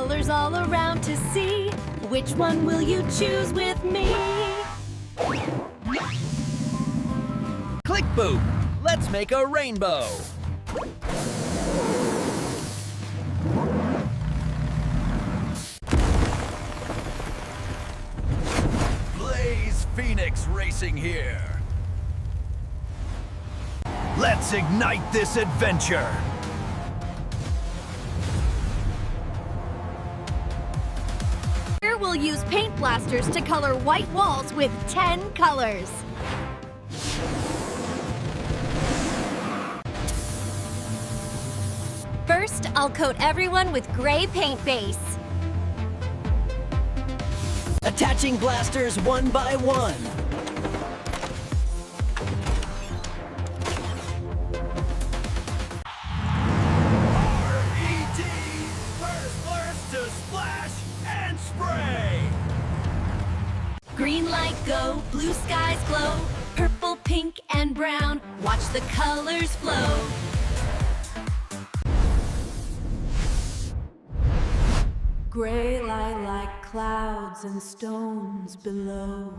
colors all around to see. Which one will you choose with me? Click boom! Let's make a rainbow! Blaze Phoenix racing here! Let's ignite this adventure! Here we'll use paint blasters to color white walls with 10 colors. First, I'll coat everyone with gray paint base. Attaching blasters one by one. R.E.D. First to splash and spray. Green light go, blue skies glow, purple, pink, and brown. Watch the colors flow. Gray light like clouds and stones below.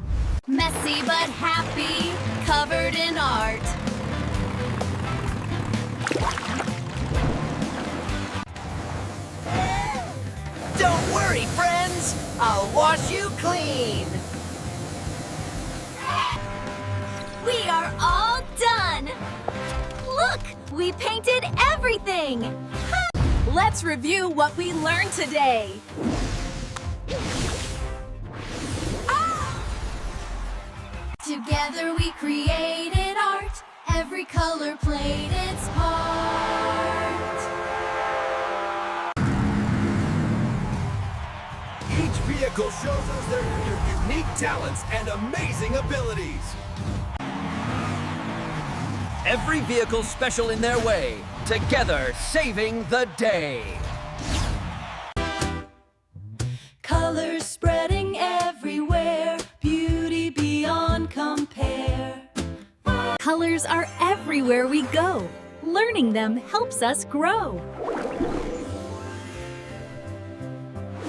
Messy but happy, covered in art. Don't worry, friends! I'll wash you clean! We are all done! Look, we painted everything! Let's review what we learned today. Together we created art. Every color played its part. Each vehicle shows us their unique talents and amazing abilities. Every vehicle special in their way, together saving the day. Colors spreading everywhere, beauty beyond compare. Colors are everywhere we go. Learning them helps us grow.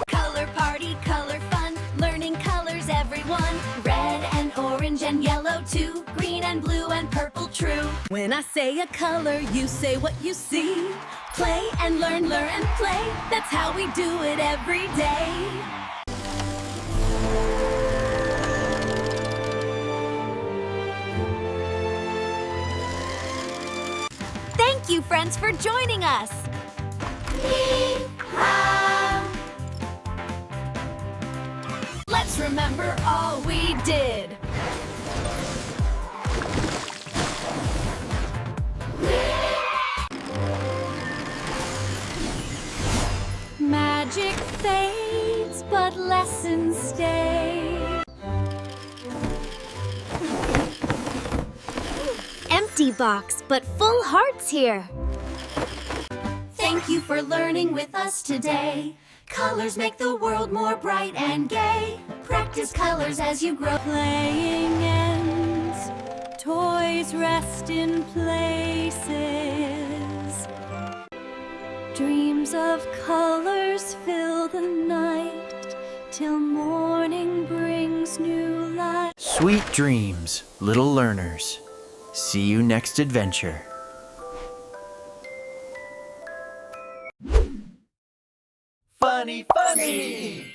Color party, color fun, learning colors everyone. Red and orange and yellow too, green and blue and purple true. When I say a color, you say what you see. Play and learn, learn and play. That's how we do it every day. Thank you, friends, for joining us. Let's remember all we did. Magic fades, but lessons stay. Empty box, but full hearts here. Thank you for learning with us today. Colors make the world more bright and gay. Practice colors as you grow. Playing ends, toys rest in places. Dreams of colors fill the night till morning brings new light. Sweet dreams, little learners. See you next adventure. Funny, funny!